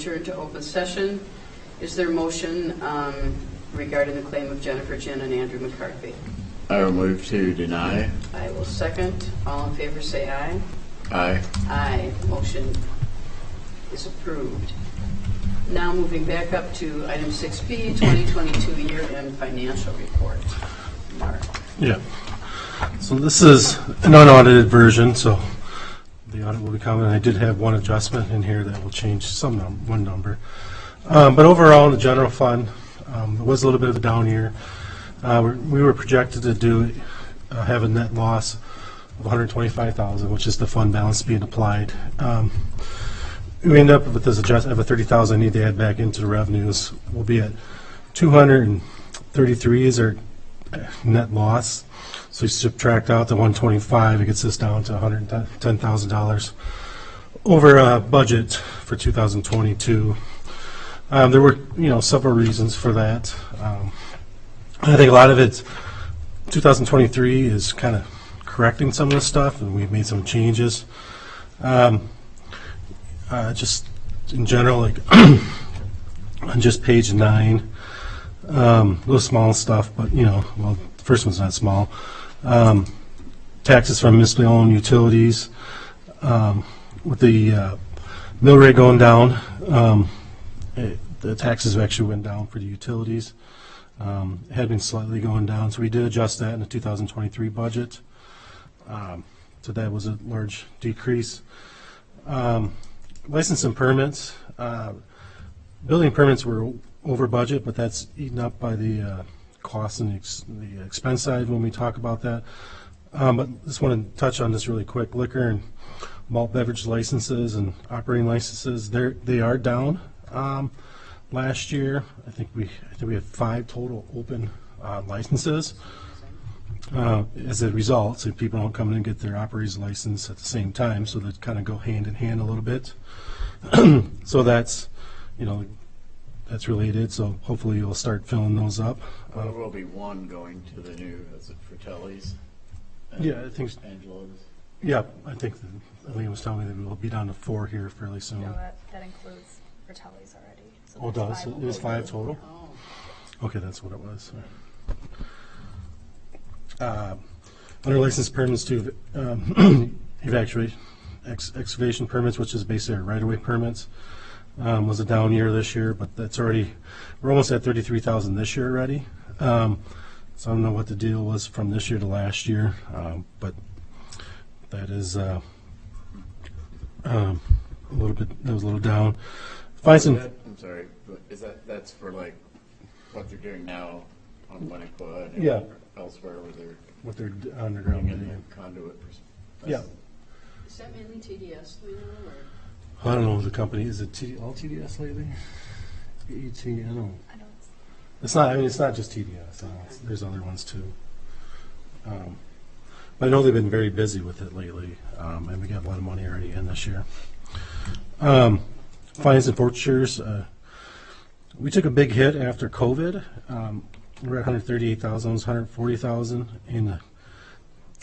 return to open session. Is there a motion regarding the claim of Jennifer Jin and Andrew McCarthy? I will move to deny. I will second. All in favor say aye. Aye. Aye. Motion is approved. Now moving back up to item 6B, 2022 year-end financial report. Mark. Yeah. So this is an unaudited version, so the audit will be coming. I did have one adjustment in here that will change one number. But overall, in the general fund, it was a little bit of a down year. We were projected to have a net loss of $125,000, which is the fund balance being applied. We end up with this adjustment. I have a $30,000 I need to add back into the revenues. We'll be at 233 is our net loss. So you subtract out the 125, it gets us down to $110,000 over budget for 2022. There were, several reasons for that. I think a lot of it, 2023 is kind of correcting some of this stuff, and we've made some changes. Just in general, like on just page 9, little small stuff, but well, the first one's not small. Taxes from municipally owned utilities. With the mill rate going down, the taxes actually went down for the utilities. It had been slightly going down, so we did adjust that in the 2023 budget. So that was a large decrease. License and permits. Building permits were over budget, but that's eaten up by the cost and the expense side when we talk about that. But just want to touch on this really quick. Liquor and malt beverage licenses and operating licenses, they are down. Last year, I think we had 5 total open licenses. As a result, so people don't come in and get their operator's license at the same time, so they kind of go hand in hand a little bit. So that's, that's related. So hopefully you'll start filling those up. There will be one going to the new, is it Fratelli's? Yeah, I think. Angela's. Yeah, I think Elaine was telling me that we'll be down to 4 here fairly soon. No, that includes Fratelli's already. So Oh, it does? It was 5 total? Oh. Okay, that's what it was. Under license permits to excavation permits, which is basically our right-of-way permits, was a down year this year, but we're almost at 33,000 this year already. So I don't know what the deal was from this year to last year, but that is a little down. I'm sorry, but that's for like what they're doing now on Winnequa and Yeah. elsewhere where they're What they're underground in doing. the conduit. Yeah. Is that mainly TDS, do we know, I don't know the company. Is it all TDS lately? ET, I don't. It's not. I mean, it's not just TDS. There's other ones too. But I know they've been very busy with it lately, and we got a lot of money already in this year. Fines and forfeitures. We took a big hit after COVID. We're at 138,000, 140,000, and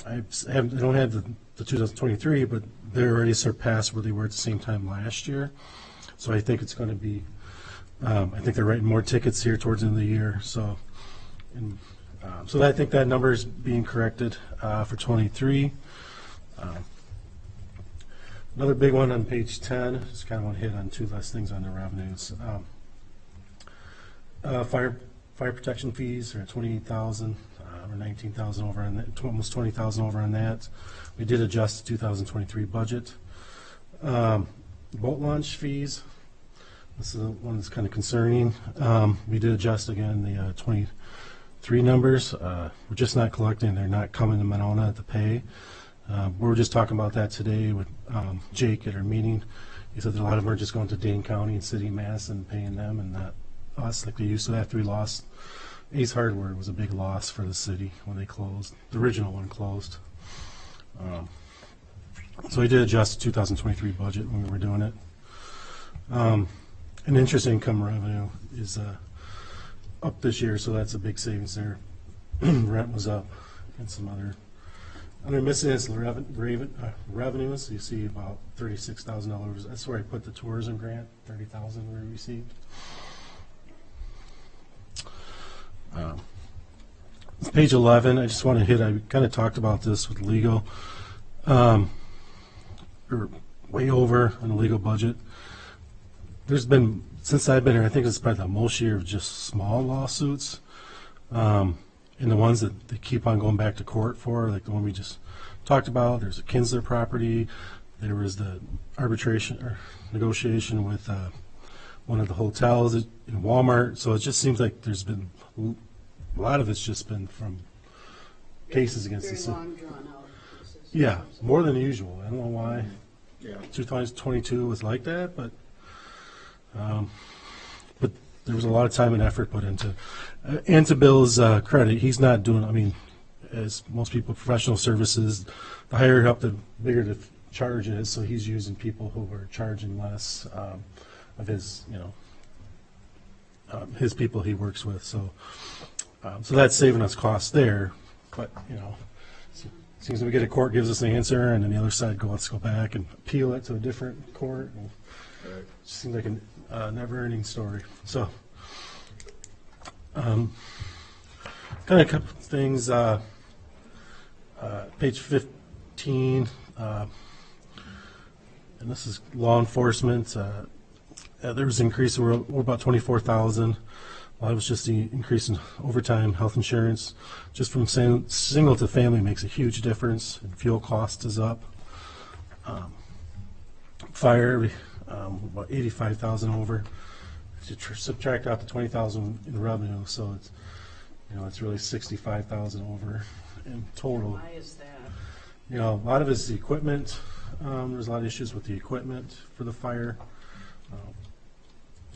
I don't have the 2023, but they're already surpassed where they were at the same time last year. So I think it's going to be. I think they're writing more tickets here towards the end of the year. So, so I think that number is being corrected for 23. Another big one on page 10. Just kind of want to hit on 2 last things on the revenues. Fire protection fees are at 28,000, or 19,000 over on that, almost 20,000 over on that. We did adjust the 2023 budget. Boat launch fees. This is the one that's kind of concerning. We did adjust again the 23 numbers. We're just not collecting. They're not coming to Monona to pay. We were just talking about that today with Jake at our meeting. He said that a lot of them are just going to Dane County and City Mass and paying them, and not us like they used to. After we lost Ace Hardware, was a big loss for the city when they closed. The original one closed. So we did adjust the 2023 budget when we were doing it. And interest income revenue is up this year, so that's a big savings there. Rent was up and some other Under miscellaneous revenues, you see about $36,000. That's where I put the tourism grant, $30,000 we received. Page 11, I just want to hit, I kind of talked about this with legal. We're way over on the legal budget. There's been, since I've been here, I think it's probably the most year of just small lawsuits. And the ones that they keep on going back to court for, like the one we just talked about, there's a Kinsler property, there was the arbitration or negotiation with one of the hotels in Walmart. So it just seems like there's been, a lot of it's just been from cases against the Very city. long, drawn out cases. Yeah, more than usual. I don't know why Yeah. 2022 was like that, but there was a lot of time and effort put into. And to Bill's credit, he's not doing. I mean, as most people, professional services, the higher up, the bigger the charge is. So he's using people who are charging less of his, his people he works with. So, so that's saving us costs there. But seems we get a court gives us an answer, and then the other side let's go back and appeal it to a different court. And Right. it seems like a never-ending story. So, kind of a couple things. Page 15, and this is law enforcement. There was an increase. We're about 24,000. Well, it was just the increase in overtime health insurance. Just from single to family makes a huge difference. And fuel cost is up. Fire, about 85,000 over. If you subtract out the 20,000 in revenue, so it's it's really 65,000 over in total. Why is that? A lot of it is the equipment. There's a lot of issues with the equipment for the fire.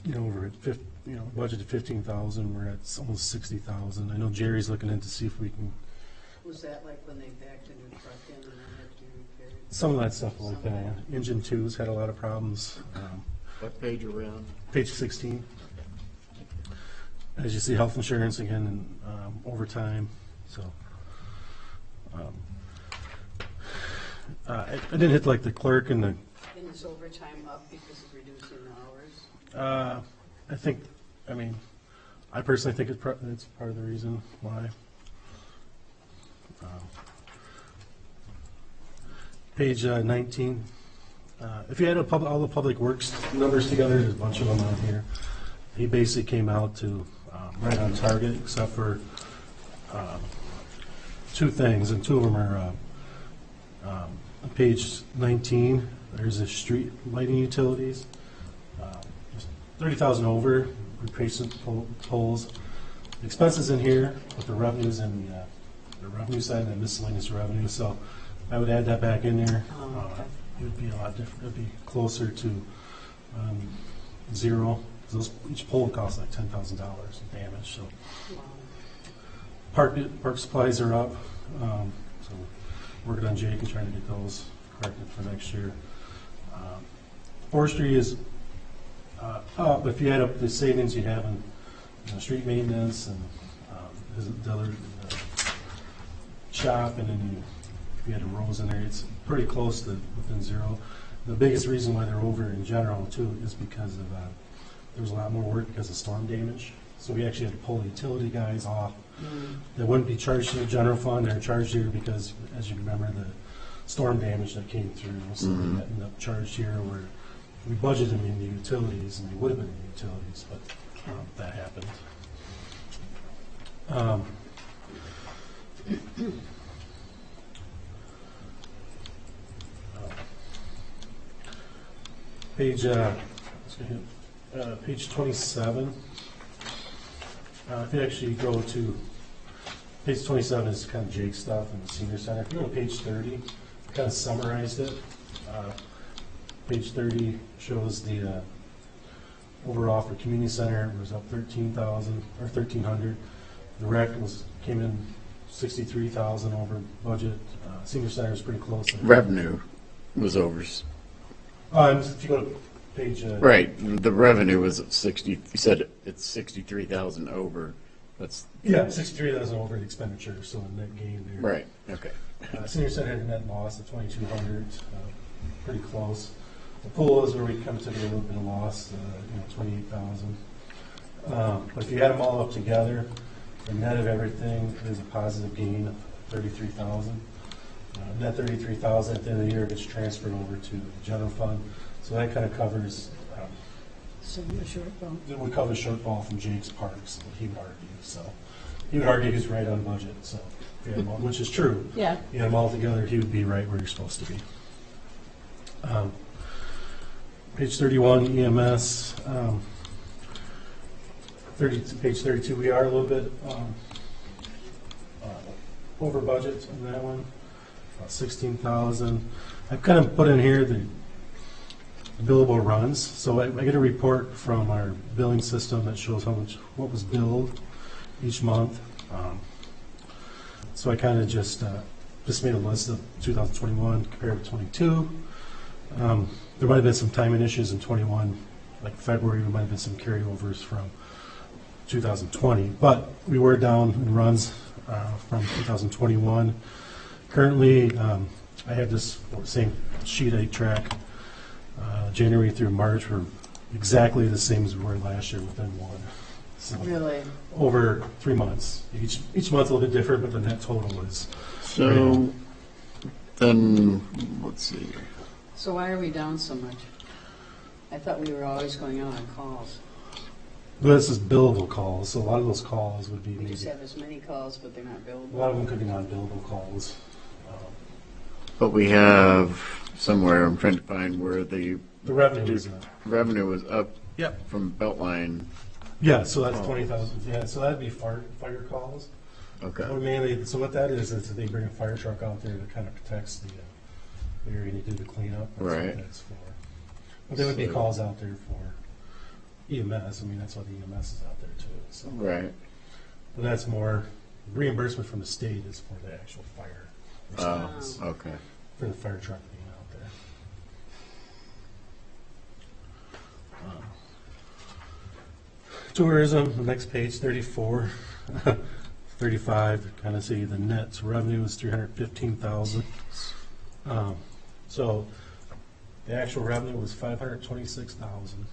We're at budgeted 15,000. We're at almost 60,000. I know Jerry's looking in to see if we can. Was that like when they backed a new truck in and then had to be repaired? Some of that stuff like that. Engine 2's had a lot of problems. What page are we on? Page 16. As you see, health insurance again and overtime. So I didn't hit like the clerk and the. And is overtime up because of reducing the hours? I personally think it's part of the reason why. Page 19. If you add all the public works numbers together, there's a bunch of them on here. He basically came out to right on target, except for two things, and two of them are on page 19. There's the street lighting utilities, 30,000 over replacement poles. The expenses in here, with the revenues in the revenue side and the miscellaneous revenue. So I would add that back in there. Okay. It would be a lot different. It would be closer to zero. Each pole costs like $10,000 in damage. So Wow. park supplies are up. So working on Jake and trying to get those corrected for next year. Forestry is up. If you add up the savings you have in street maintenance and the other shop, and then if you had a rows in there, it's pretty close to within zero. The biggest reason why they're over in general too is because of there was a lot more work because of storm damage. So we actually had to pull the utility guys off. They wouldn't be charged to the general fund. They're charged here because, as you remember, the storm damage that came through. So they ended up charged here where we budgeted them in the utilities, and they would have been in the utilities, but that happened. Page 27. If you actually go to page 27 is kind of Jake's stuff in the senior center. If you go to page 30, I kind of summarized it. Page 30 shows the overall for community center. It was up 13,000 or 1,300. The rec came in 63,000 over budget. Senior center is pretty close. Revenue was over. If you go to page Right, the revenue was at 60, you said it's 63,000 over. That's, yeah, 63,000 over the expenditure, so a net gain there. right, okay. Senior Center had a net loss of 2,200, pretty close. The pool is where we come to a little bit of loss, 28,000. But if you add them all up together, the net of everything is a positive gain of 33,000. Net 33,000 at the end of the year gets transferred over to the general fund. So that kind of covers, So the shortfall. it would cover shortfall from Jake's Parks, what he would argue. So he would argue he's right on budget, so, if you had them all- which is true. Yeah. You add them all together, he would be right where you're supposed to be. Page 31, EMS. Page 32, we are a little bit over budget on that one, about 16,000. I've kind of put in here the billable runs. So I get a report from our billing system that shows what was billed each month. So I kind of just made a list of 2021 compared to 22. There might have been some timing issues in 21, like February, there might have been some carryovers from 2020, but we were down in runs from 2021. Currently, I have this same sheet I track. January through March were exactly the same as we were last year within one. So Really? over 3 months. Each month a little bit different, but the net total is. So then, let's see. So why are we down so much? I thought we were always going out on calls. This is billable calls, so a lot of those calls would be We just maybe, have as many calls, but they're not a billable. lot of them could be non-billable calls. But we have somewhere, I'm trying to find where the The revenue is, revenue was up yep. from Beltline. Yeah, so that's Oh. 20,000, yeah, so that'd be fire calls. Okay. Or mainly, so what that is they bring a fire truck out there that kind of protects the area you do the cleanup. That's what Right. that's for. But there would be So- calls out there for EMS, I mean, that's why the EMS is out there too, so. Right. But that's more, reimbursement from the state is for the actual fire response, Okay. for the fire truck being out there. Tourism, the next page, 34, 35, kind of see the net revenue is 315,000. So the actual revenue was 526,000.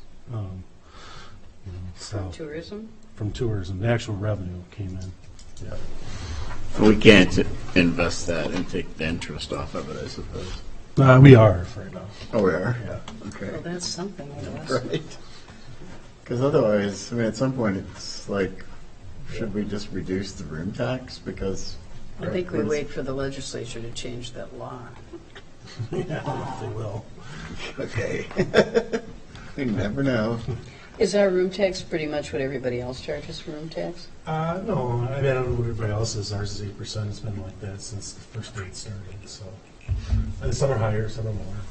So From tourism? from tourism, the actual revenue came in. Yeah. We can't invest that and take the interest off of it, I suppose. We are right now. Oh, we are? Yeah. Okay. Well, that's something, I guess. Right. Because otherwise, I mean, at some point, it's like, should we just reduce the room tax? Because. I think we wait for the legislature to change that law. Yeah, I don't know if they will. Okay. You never know. Is our room tax pretty much what everybody else charges for room tax? No, I mean, I don't know what everybody else is. Ours is 8%. It's been like that since the first date started, so. And some are higher, some are lower.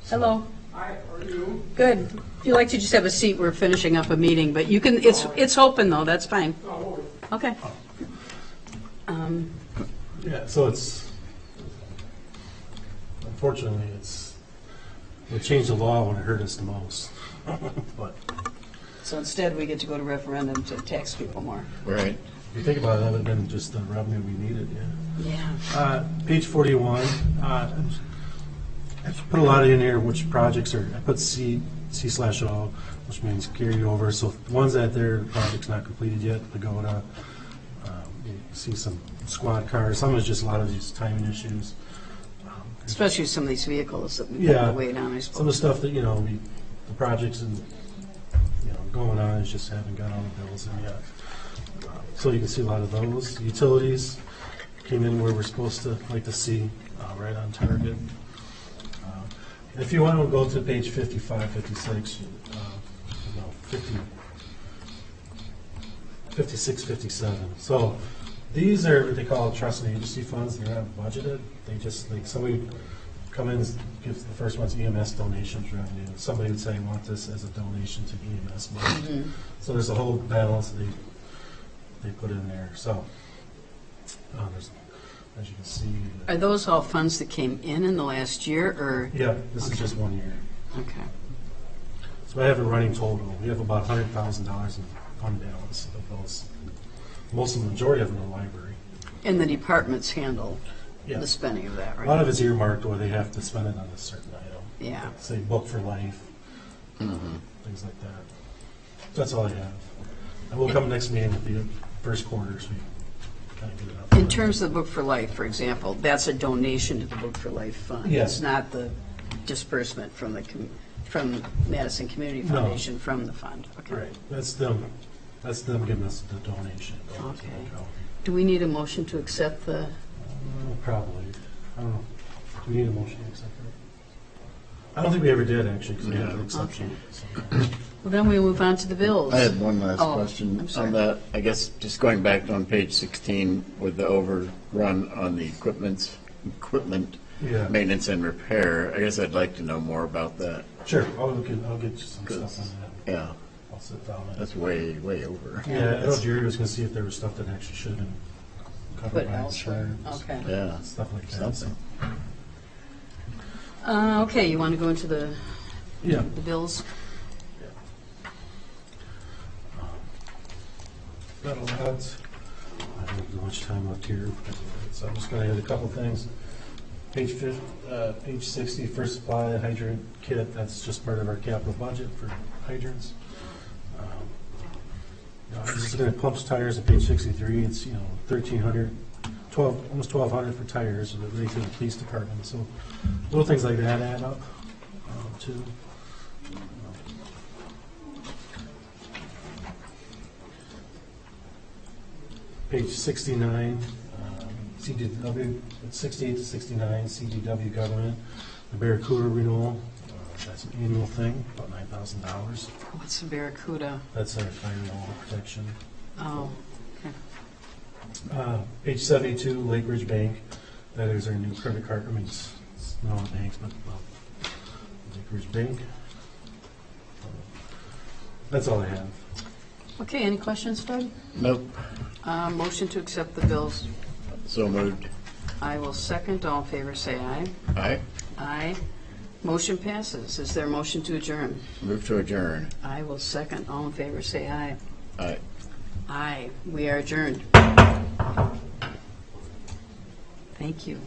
Hello. Hi, how are you? Good. If you'd like to just have a seat, we're finishing up a meeting, but you can, it's open though, that's fine. Okay. Yeah, so unfortunately, they changed the law when it hurt us the most. But So instead, we get to go to referendum to tax people more. Right. if you think about it, that would have been just the revenue we needed, yeah. Yeah. Page 41, I've put a lot in here, which projects are, I put C/O, which means carry over. So the ones that their project's not completed yet, Pagoda, you see some squad cars, some is just a lot of these timing issues. Especially some of these vehicles that we Yeah. put way down, I Some of suppose. the stuff that, the projects and, going on is just haven't got all the bills in yet. So you can see a lot of those. Utilities came in where we're supposed to, like to see, right on target. If you want to go to page 55, 56, 50, 56, 57. So these are what they call trust and agency funds. They're not budgeted. They just, like, somebody come in and gives the first one's EMS donations revenue. Somebody would say, I want this as a donation to EMS money. So there's a whole balance that they put in there. So there's, as you can see, Are those all funds that came in the last year, or? yeah, this is just 1 year. Okay. So I have a running total. We have about $100,000 in fund balance of those. Most of the majority of them are library. And the departments handle Yeah. the spending of that, A lot right? of it's earmarked where they have to spend it on a certain item. Yeah. Like, say, book for life, things like that. That's all I have. And we'll come next meeting with the first quarter, so we kind of get it up. In terms of the Book for Life, for example, that's a donation to the Book for Life Fund. Yes. It's not the disbursement from from Madison Community No. Foundation from the fund. Okay. Right, that's them giving us the donation. Okay. Do we need a motion to accept the, Probably. I don't know. Do we need a motion to accept it? I don't think we ever did, actually, because we had an exception. So. well, then we move on to the bills. I had one last Oh, question I'm sorry. on that. I guess just going back on page 16 with the overrun on the equipment Yeah. maintenance and repair. I guess I'd like to know more about that. Sure, I'll get you some Good. stuff on that. Yeah, I'll sit down and. that's way over. Yeah, I know Jerry was gonna see if there was stuff that actually should have been covered But by elsewhere, insurance. okay. Yeah, Stuff like that. something. Okay, you want to go into the Yeah. bills? Got a lot. I don't have much time left here, so I'm just gonna add a couple things. Page 60, first supply hydrant kit, that's just part of our capital budget for hydrants. I'm just looking at pumps, tires at page 63, it's, 1,300, almost 1,200 for tires, ready for the police department, so little things like that add up, too. Page 69, CDW, 68 to 69, CDW government, the Barracuda renewal, that's an annual thing, about $9,000. What's the Barracuda? That's our fire wall protection. Oh, okay. Page 72, Lake Ridge Bank, that is our new credit card, it's not all banks, but Lake Ridge Bank. That's all I have. Okay, any questions, Fred? Nope, Motion to accept the bills. so moved. I will second. All in favor, say aye. Aye, Aye. Motion passes. Is there a motion to adjourn? move to adjourn. I will second. All in favor, say aye. Aye. Aye. We are adjourned. Thank you.